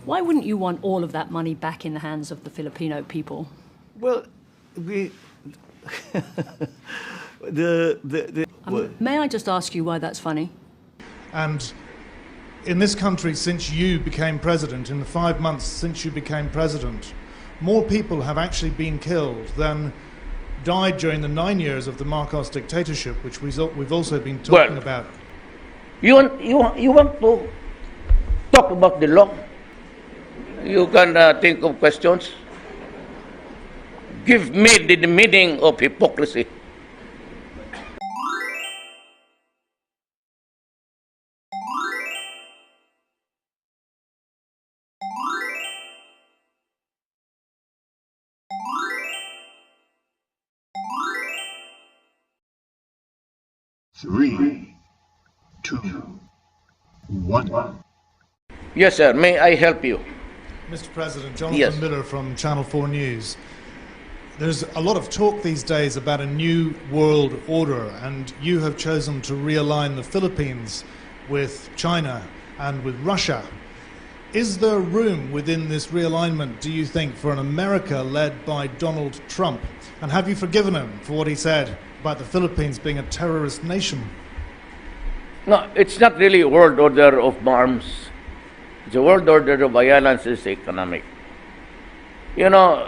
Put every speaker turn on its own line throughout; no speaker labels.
Why wouldn't you want all of that money back in the hands of the Filipino people?
Well, we...
May I just ask you why that's funny?
And in this country, since you became president, in the 5 months since you became president, more people have actually been killed than died during the 9 years of the Marcos dictatorship, which we've also been talking about.
You want to talk about the law? You can think of questions. Give me the meaning of hypocrisy.
Three, two, one.
Yes, sir. May I help you?
Mr. President, Jonathan
Yes.
Miller from Channel 4 News. There's a lot of talk these days about a new world order, and you have chosen to realign the Philippines with China and with Russia. Is there room within this realignment, do you think, for an America led by Donald Trump? And have you forgiven him for what he said about the Philippines being a terrorist nation?
No, it's not really a world order of arms. The world order of violence is economic. You know,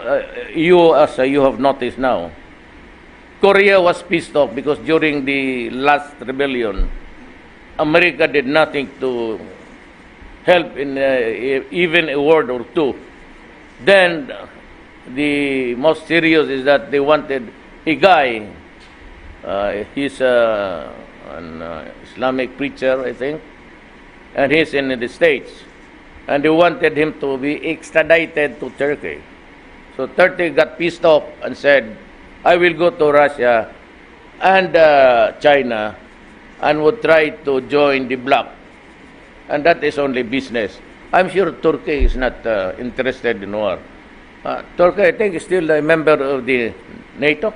you have noticed now, Korea was pissed off because during the last rebellion, America did nothing to help in even a word or two. Then the most serious is that they wanted a guy, he's an Islamic preacher, I think, and he's in the States. And they wanted him to be extradited to Turkey. So Turkey got pissed off and said, I will go to Russia and China and would try to join the bloc. And that is only business. I'm sure Turkey is not interested in war. Turkey, I think, is still a member of the NATO.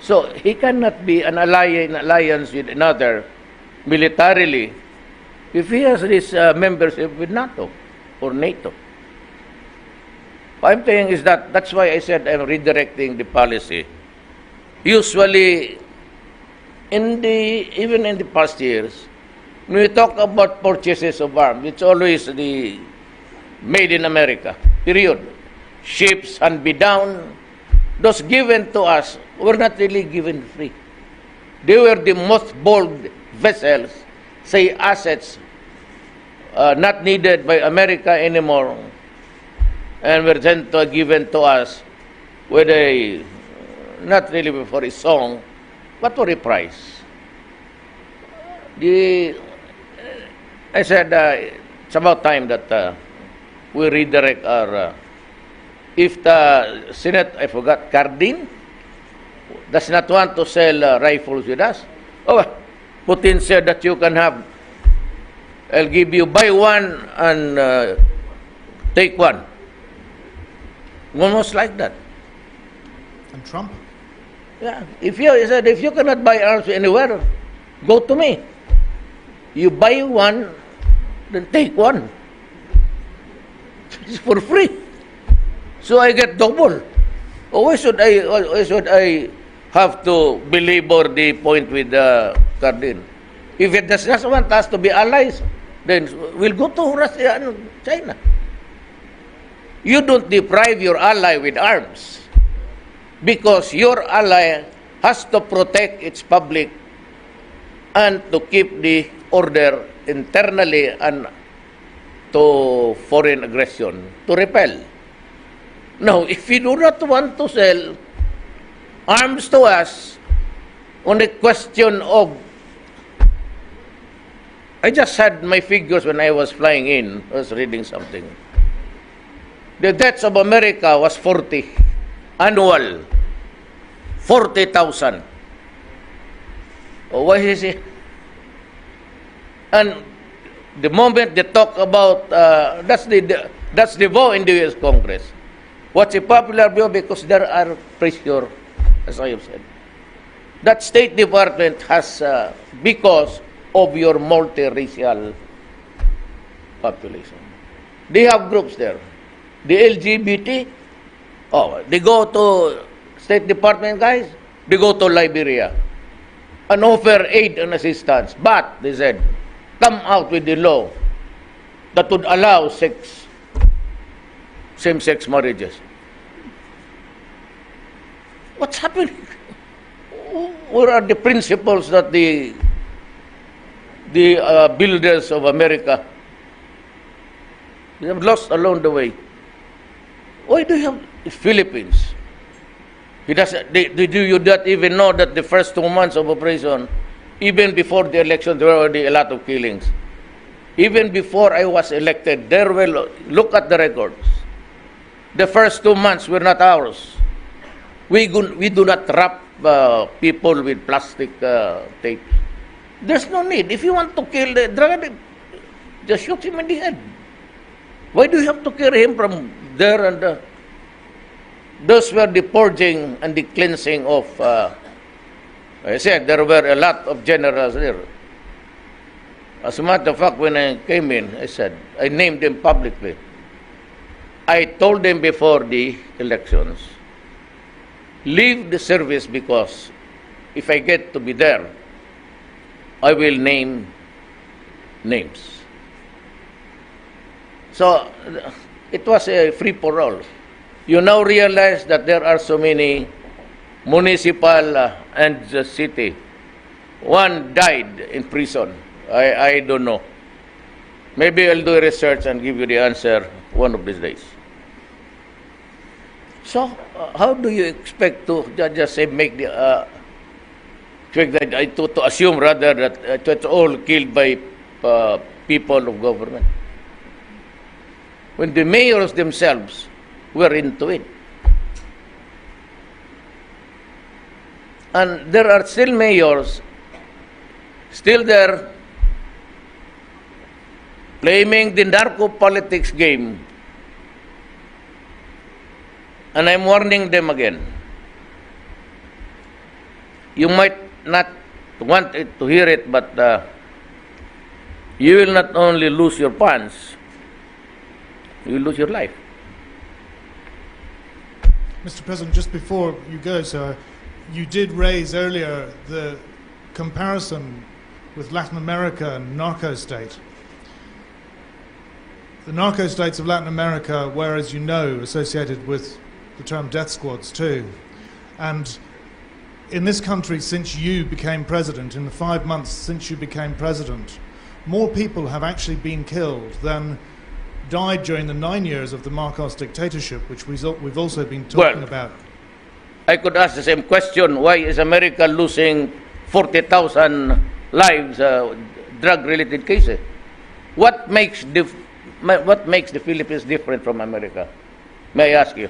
So he cannot be an alliance with another militarily if he has this membership with NATO or NATO. What I'm saying is that's why I said I'm redirecting the policy. Usually, even in the past years, when we talk about purchases of arms, it's always the made in America, period. Ships and be down, those given to us were not really given free. They were the most bold vessels, say assets, not needed by America anymore, and were then given to us with a, not really for a song, but for a price. I said it's about time that we redirect our, if the Senate, I forgot, Cardin, does not want to sell rifles with us, Putin said that you can have, I'll give you buy one and take one. Almost like that.
And Trump?
Yeah. He said, if you cannot buy arms anywhere, go to me. You buy one, then take one. It's for free. So I get double. Why should I have to belabor the point with Cardin? If it does not want us to be allies, then we'll go to Russia and China. You don't deprive your ally with arms because your ally has to protect its public and to keep the order internally and to foreign aggression, to repel. Now, if you do not want to sell arms to us on a question of, I just had my figures when I was flying in, I was reading something. The deaths of America was 40, annual, 40,000. Why is it? And the moment they talk about, that's the vote in the U.S. Congress. What's a popular view? Because there are pressure, as I have said. That State Department has, because of your multiracial population. They have groups there. The LGBT, oh, they go to State Department guys, they go to Liberia and offer aid and assistance. But, they said, come out with the law that would allow same-sex marriages. What's happening? What are the principles that the builders of America they have lost along the way? Why do you have the Philippines? Do you not even know that the first 2 months of operation, even before the election, there were already a lot of killings? Even before I was elected, there were, look at the records. The first 2 months were not ours. We do not wrap people with plastic tape. There's no need. If you want to kill the drug addict, just shoot him in the head. Why do you have to carry him from there and those were the purging and the cleansing of, I said, there were a lot of generals there. As a matter of fact, when I came in, I said, I named them publicly. I told them before the elections, leave the service because if I get to be there, I will name names. So it was a free-for-all. You now realize that there are so many municipal and the city. One died in prison. I don't know. Maybe I'll do research and give you the answer one of these days. So, how do you expect to just say make the to assume rather that it's all killed by people of government when the mayors themselves were into it, and there are still mayors still there playing the narco politics game. And I'm warning them again. You might not want it to hear it, but you will not only lose your funds, you will lose your life.
Mr. President, just before you go, sir, you did raise earlier the comparison with Latin America and narco-state. The narco-states of Latin America were, as you know, associated with the term death squads too. And in this country, since you became president, in the 5 months since you became president, more people have actually been killed than died during the 9 years of the Marcos dictatorship, which we've also been talking about.
I could ask the same question. Why is America losing 40,000 lives, drug-related cases? What makes the Philippines different from America? May I ask you?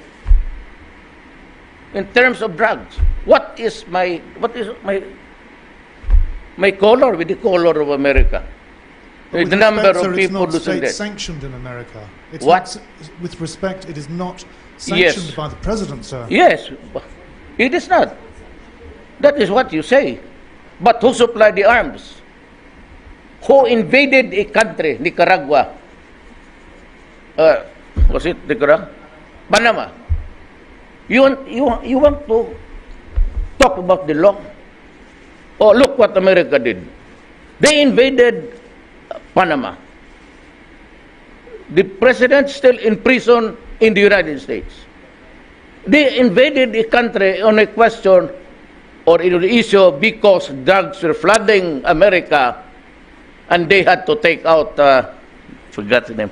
In terms of drugs, what is my color with the color of America? The number of people losing death.
It's not state-sanctioned in America. It's
what?
Not, with respect, it is not sanctioned by the president, sir.
Yes, it is not. That is what you say. But who supplied the arms? Who invaded a country, Nicaragua? Was it Nicaragua? Panama. You want to talk about the law? Oh, look what America did. They invaded Panama. The president still in prison in the United States. They invaded the country on a question or in the issue because drugs were flooding America and they had to take out, forgot the name.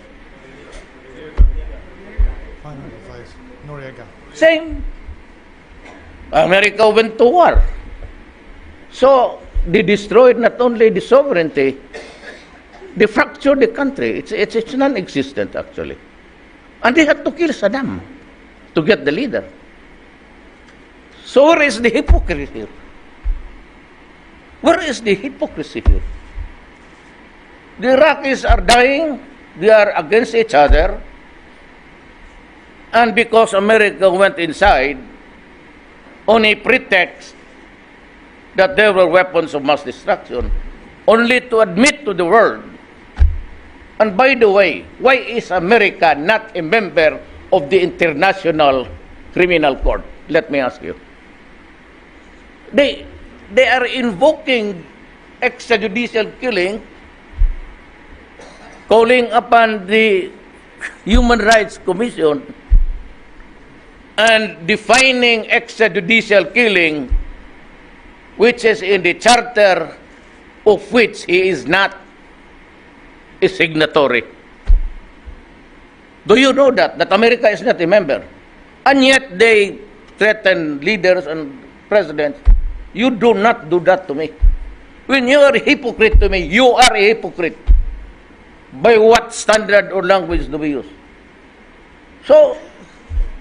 Same. America went to war. So, they destroyed not only the sovereignty, they fractured the country. It's non-existent, actually. And they had to kill Saddam to get the leader. So, where is the hypocrisy here? Where is the hypocrisy here? The Iraqis are dying. They are against each other. And because America went inside on a pretext that there were weapons of mass destruction, only to admit to the world And by the way, why is America not a member of the International Criminal Court? Let me ask you. They are invoking extrajudicial killing, calling upon the Human Rights Commission and defining extrajudicial killing, which is in the charter of which he is not a signatory. Do you know that America is not a member? And yet they threaten leaders and presidents. You do not do that to me. When you are a hypocrite to me, you are a hypocrite. By what standard or language do we use? So,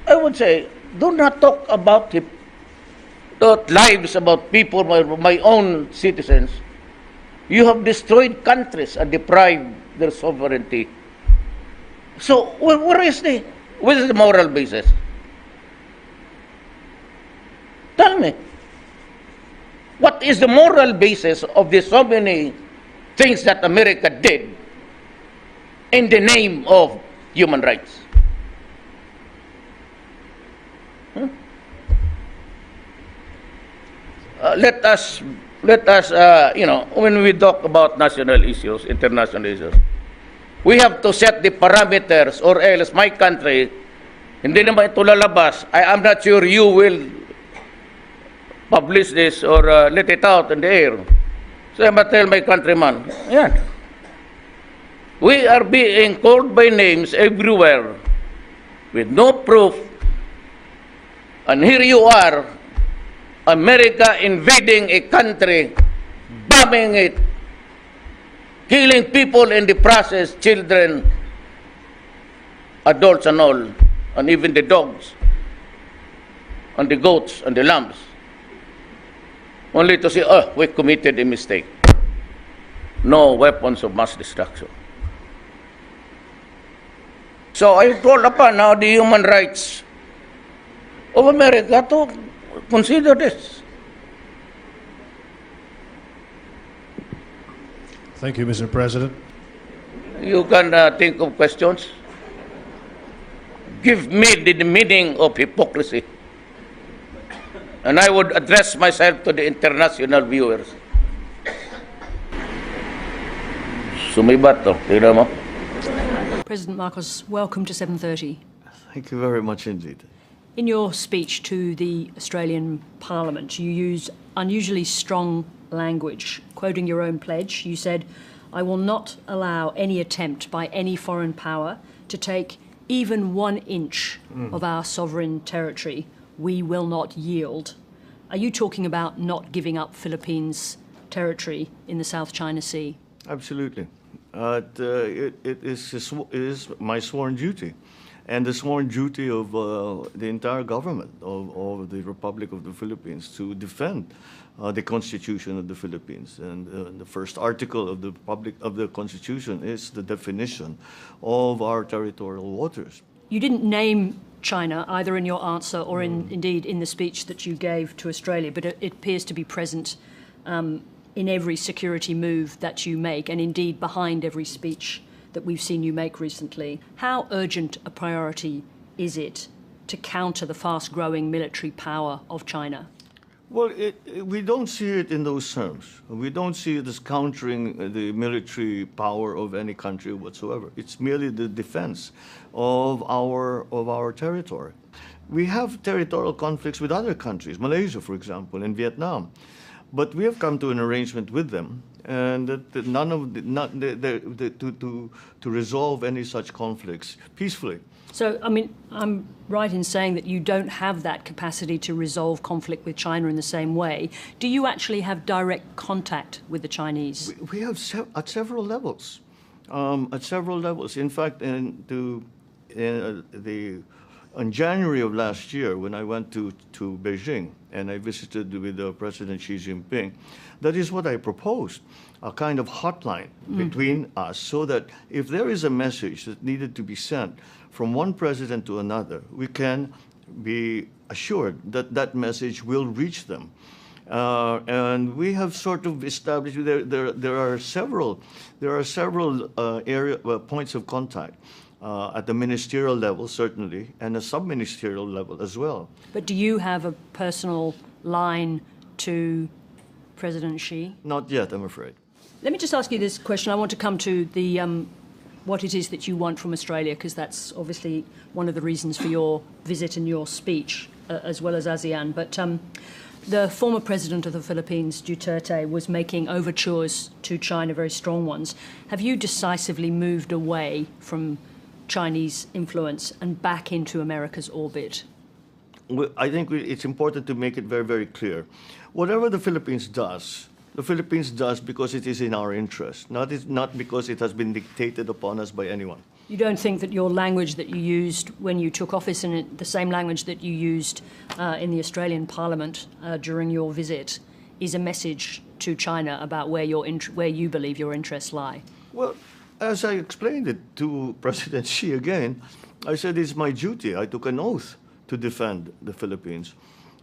I would say, do not talk about lives, about people, my own citizens. You have destroyed countries and deprived their sovereignty. So, what is the moral basis? Tell me. What is the moral basis of the so many things that America did in the name of human rights? Let us, when we talk about national issues, international issues, we have to set the parameters, or else my country, hindi naman ito lalabas. I am not sure you will publish this or let it out in the air. So I must tell my countrymen, yeah, we are being called by names everywhere with no proof. And here you are, America invading a country, bombing it, killing people in the process, children, adults and all, and even the dogs, and the goats, and the lambs. Only to say, oh, we committed a mistake. No weapons of mass destruction. So I call upon now the human rights of America to consider this.
Thank you, Mr. President.
You can think of questions. Give me the meaning of hypocrisy. And I would address myself to the international viewers. Sumibat to, tignan mo.
President Marcos, welcome to 7:30.
Thank you very much indeed.
In your speech to the Australian Parliament, you used unusually strong language. Quoting your own pledge, you said, "I will not allow any attempt by any foreign power to take even 1 inch of our sovereign territory. We will not yield." Are you talking about not giving up Philippines' territory in the South China Sea?
Absolutely. It is my sworn duty, and the sworn duty of the entire government of the Republic of the Philippines to defend the Constitution of the Philippines. And the first article of the Constitution is the definition of our territorial waters.
You didn't name China either in your answer or indeed in the speech that you gave to Australia, but it appears to be present in every security move that you make, and indeed behind every speech that we've seen you make recently. How urgent a priority is it to counter the fast-growing military power of China?
Well, we don't see it in those terms. We don't see it as countering the military power of any country whatsoever. It's merely the defense of our territory. We have territorial conflicts with other countries, Malaysia, for example, and Vietnam. But we have come to an arrangement with them, and to resolve any such conflicts peacefully.
So, I mean, I'm right in saying that you don't have that capacity to resolve conflict with China in the same way. Do you actually have direct contact with the Chinese?
We have at several levels. In fact, in January of last year, when I went to Beijing and I visited with President Xi Jinping, that is what I proposed, a kind of hotline between us, so that if there is a message that needed to be sent from one president to another, we can be assured that that message will reach them. And we have sort of established there are several points of contact at the ministerial level, certainly, and a sub-ministerial level as well.
But do you have a personal line to President Xi?
Not yet, I'm afraid.
Let me just ask you this question. I want to come to the what it is that you want from Australia, because that's obviously one of the reasons for your visit and your speech, as well as ASEAN. But the former president of the Philippines, Duterte, was making overtures to China, very strong ones. Have you decisively moved away from Chinese influence and back into America's orbit?
Well, I think it's important to make it very, very clear. Whatever the Philippines does because it is in our interest, not because it has been dictated upon us by anyone.
You don't think that your language that you used when you took office, and the same language that you used in the Australian Parliament during your visit, is a message to China about where you believe your interests lie?
Well, as I explained it to President Xi again, I said it's my duty. I took an oath to defend the Philippines.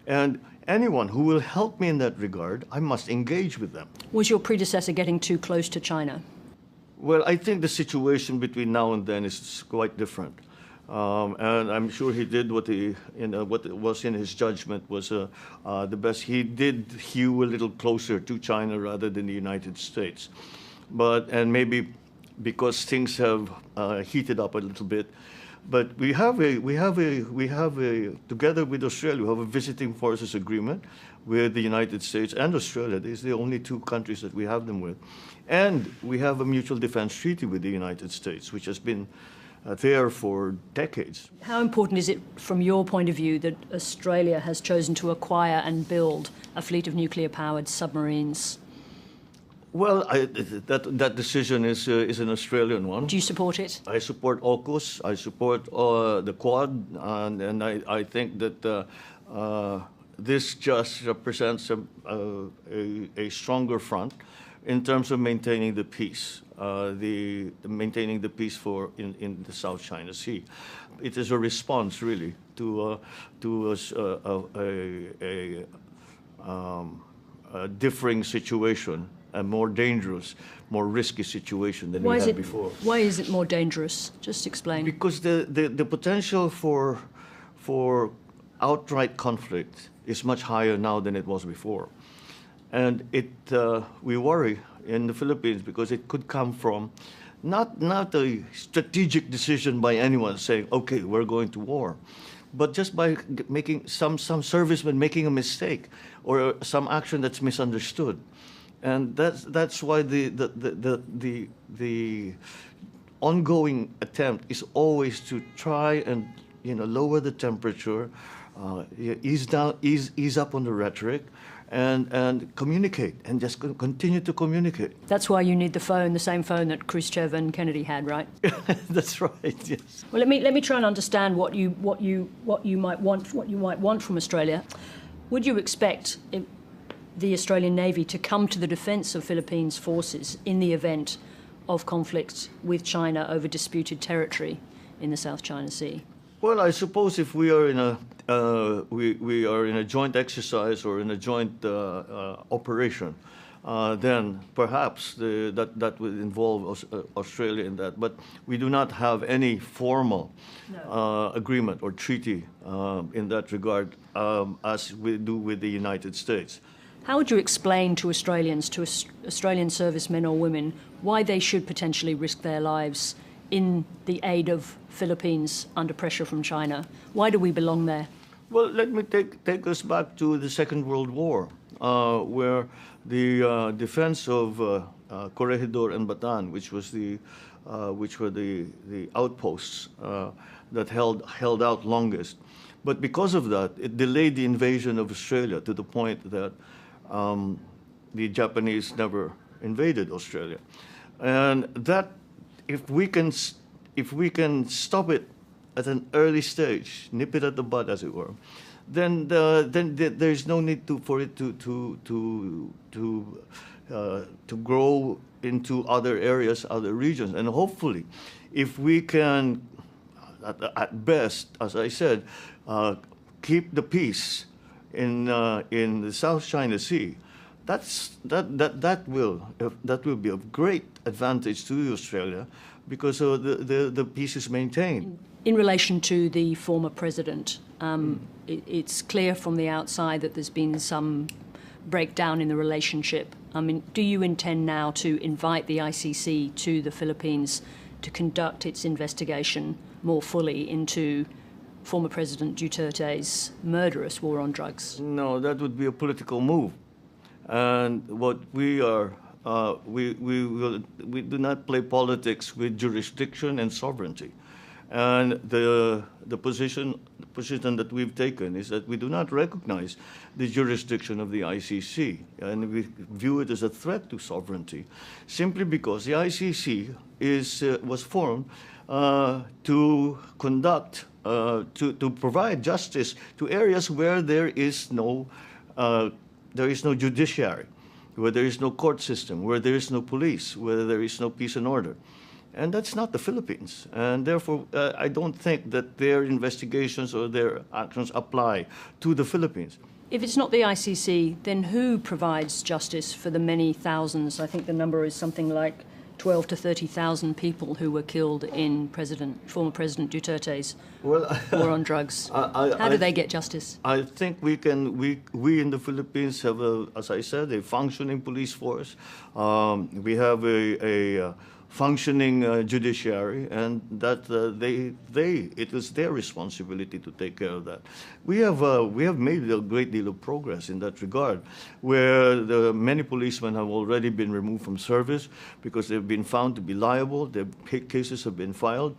And anyone who will help me in that regard, I must engage with them.
Was your predecessor getting too close to China?
Well, I think the situation between now and then is quite different. And I'm sure he did what was in his judgment was the best. He did hew a little closer to China rather than the United States. And maybe because things have heated up a little bit. But we have together with Australia, we have a visiting forces agreement with the United States and Australia. These are the only two countries that we have them with. And we have a mutual defense treaty with the United States, which has been there for decades.
How important is it, from your point of view, that Australia has chosen to acquire and build a fleet of nuclear-powered submarines?
Well, that decision is an Australian one.
Do you support it?
I support AUKUS. I support the Quad, and I think that this just represents a stronger front in terms of maintaining the peace, maintaining the peace in the South China Sea. It is a response, really, to a differing situation. A more dangerous, more risky situation than we had before.
Why is it more dangerous? Just explain.
Because the potential for outright conflict is much higher now than it was before. And we worry in the Philippines because it could come from not a strategic decision by anyone saying, okay, we're going to war, but just by making some serviceman making a mistake or some action that's misunderstood. And that's why the ongoing attempt is always to try and lower the temperature, ease up on the rhetoric, and communicate, and just continue to communicate.
That's why you need the phone, the same phone that Khrushchev and Kennedy had, right?
That's right. Yes.
Well, let me try and understand what you might want from Australia. Would you expect the Australian Navy to come to the defence of Philippines forces in the event of conflict with China over disputed territory in the South China Sea?
Well, I suppose if we are in a joint exercise or in a joint operation, then perhaps that would involve Australia in that. But we do not have any formal agreement or treaty in that regard as we do with the United States.
How would you explain to Australians, to Australian servicemen or women, why they should potentially risk their lives in the aid of Philippines under pressure from China? Why do we belong there?
Well, let me take us back to the Second World War, where the defense of Corregidor and Bataan, which were the outposts that held out longest. But because of that, it delayed the invasion of Australia to the point that the Japanese never invaded Australia. And that, if we can stop it at an early stage, nip it at the bud, as it were, then there's no need for it to grow into other areas, other regions. And hopefully, if we can, at best, as I said, keep the peace in the South China Sea, that will be of great advantage to Australia, because the peace is maintained.
In relation to the former president, it's clear from the outside that there's been some breakdown in the relationship. I mean, do you intend now to invite the ICC to the Philippines to conduct its investigation more fully into former President Duterte's murderous war on drugs?
No, that would be a political move. And what we are, we do not play politics with jurisdiction and sovereignty. And the position that we've taken is that we do not recognize the jurisdiction of the ICC, and we view it as a threat to sovereignty, simply because the ICC was formed to conduct, to provide justice to areas where there is no judiciary, where there is no court system, where there is no police, where there is no peace and order. And that's not the Philippines. And therefore, I don't think that their investigations or their actions apply to the Philippines.
If it's not the ICC, then who provides justice for the many thousands? I think the number is something like 12 to 30,000 people who were killed in former President Duterte's war on drugs. How do they get justice?
I think we in the Philippines have, as I said, a functioning police force. We have a functioning judiciary, and that it is their responsibility to take care of that. We have made a great deal of progress in that regard, where many policemen have already been removed from service because they've been found to be liable. Their cases have been filed.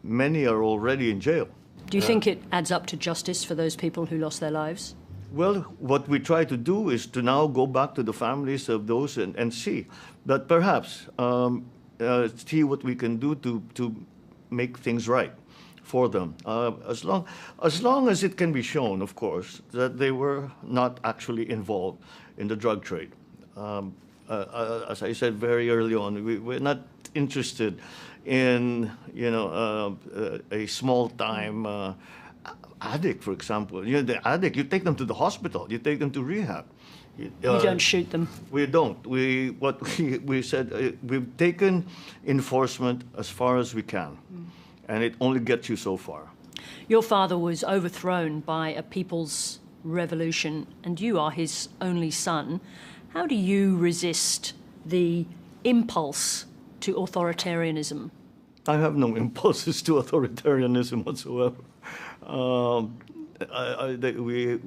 Many are already in jail.
Do you think it adds up to justice for those people who lost their lives?
Well, what we try to do is to now go back to the families of those and see that perhaps see what we can do to make things right for them. As long as it can be shown, of course, that they were not actually involved in the drug trade. As I said very early on, we're not interested in a small-time addict, for example. The addict, you take them to the hospital, you take them to rehab.
You don't shoot them.
We don't. We said we've taken enforcement as far as we can, and it only gets you so far.
Your father was overthrown by a people's revolution, and you are his only son. How do you resist the impulse to authoritarianism?
I have no impulses to authoritarianism whatsoever.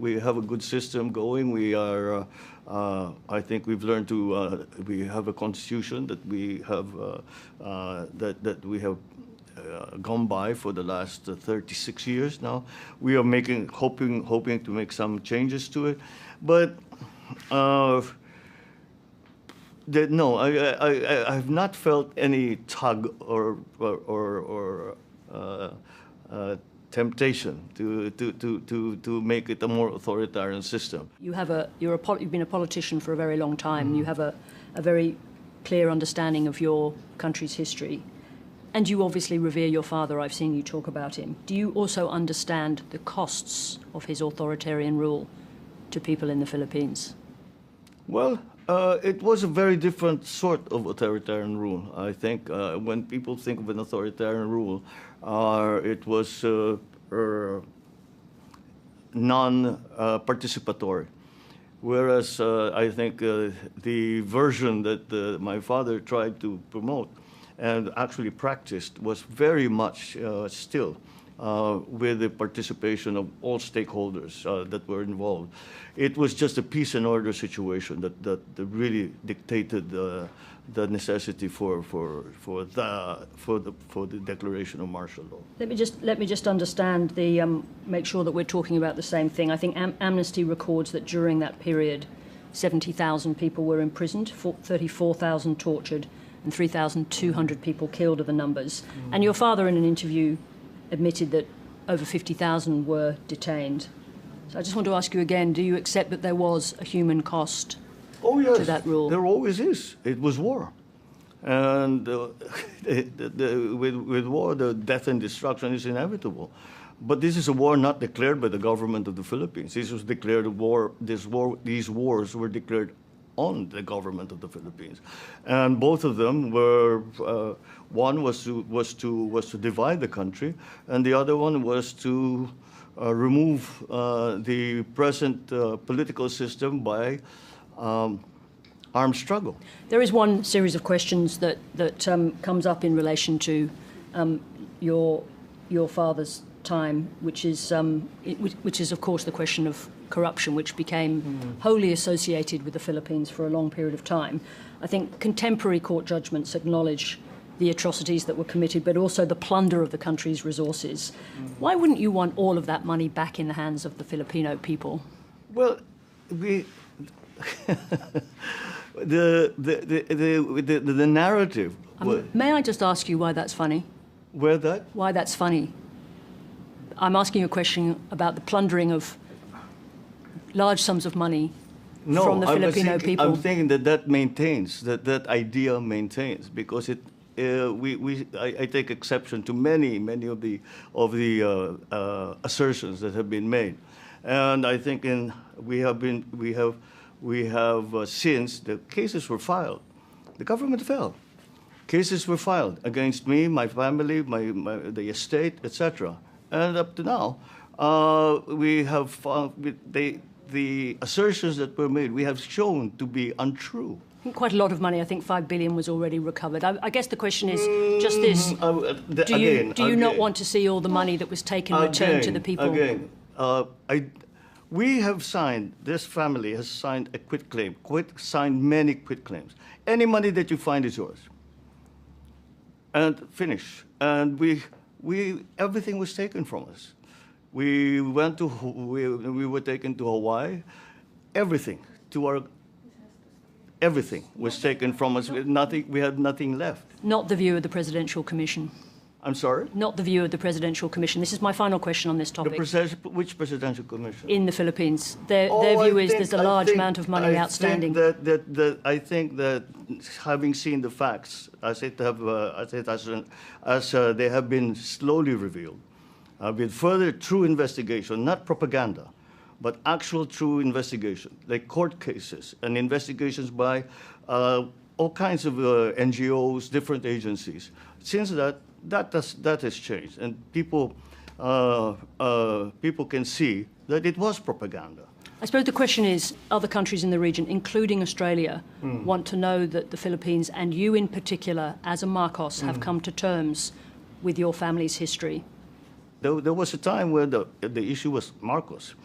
We have a good system going. We are, I think we've learned to, we have a constitution that we have, that we have gone by for the last 36 years now. We are hoping to make some changes to it. But no, I have not felt any tug or temptation to make it a more authoritarian system.
You've been a politician for a very long time. You have a very clear understanding of your country's history. And you obviously revere your father. I've seen you talk about him. Do you also understand the costs of his authoritarian rule to people in the Philippines?
Well, it was a very different sort of authoritarian rule. I think when people think of an authoritarian rule, it was non-participatory. Whereas I think the version that my father tried to promote and actually practiced was very much still with the participation of all stakeholders that were involved. It was just a peace and order situation that really dictated the necessity for the declaration of martial law.
Let me just understand make sure that we're talking about the same thing. I think Amnesty records that during that period, 70,000 people were imprisoned, 34,000 tortured, and 3,200 people killed are the numbers. And your father, in an interview, admitted that over 50,000 were detained. So I just want to ask you again, do you accept that there was a human cost to that rule?
There always is. It was war. And with war, the death and destruction is inevitable. But this is a war not declared by the government of the Philippines. This was declared a war. These wars were declared on the government of the Philippines, and both of them were. One was to divide the country, and the other one was to remove the present political system by armed struggle.
There is one series of questions that comes up in relation to your father's time, which is of course the question of corruption, which became wholly associated with the Philippines for a long period of time. I think contemporary court judgments acknowledge the atrocities that were committed, but also the plunder of the country's resources. Why wouldn't you want all of that money back in the hands of the Filipino people?
Well, the narrative.
May I just ask you why that's funny?
Why
that's funny? I'm asking you a question about the plundering of large sums of money from the Filipino people.
I'm thinking that maintains, that idea maintains, because I take exception to many of the assertions that have been made, and I think since the cases were filed, the government fell. Cases were filed against me, my family, the estate, etc. And up to now, we have found the assertions that were made, we have shown to be untrue.
Quite a lot of money. I think 5 billion was already recovered. I guess the question is just this: do you not want to see all the money that was taken returned to the people?
Again, we have signed. This family has signed a quitclaim. Signed many quitclaims. Any money that you find is yours. And finish. And everything was taken from us. We were taken to Hawaii. Everything was taken from us. We had nothing left.
Not the view of the Presidential Commission.
I'm sorry?
Not the view of the Presidential Commission. This is my final question on this topic.
Which Presidential Commission?
In the Philippines. Their view is there's a large amount of money outstanding.
I think that having seen the facts, as they have been slowly revealed, with further true investigation, not propaganda, but actual true investigation, like court cases and investigations by all kinds of NGOs, different agencies. Since that has changed, and people can see that it was propaganda.
I suppose the question is, other countries in the region, including Australia, want to know that the Philippines, and you in particular, as a Marcos, have come to terms with your family's history.
There was a time where the issue was Marcos.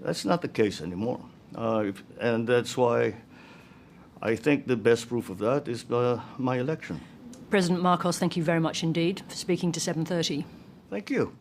That's not the case anymore. And that's why I think the best proof of that is my election.
President Marcos, thank you very much indeed for speaking to 7:30.
Thank you.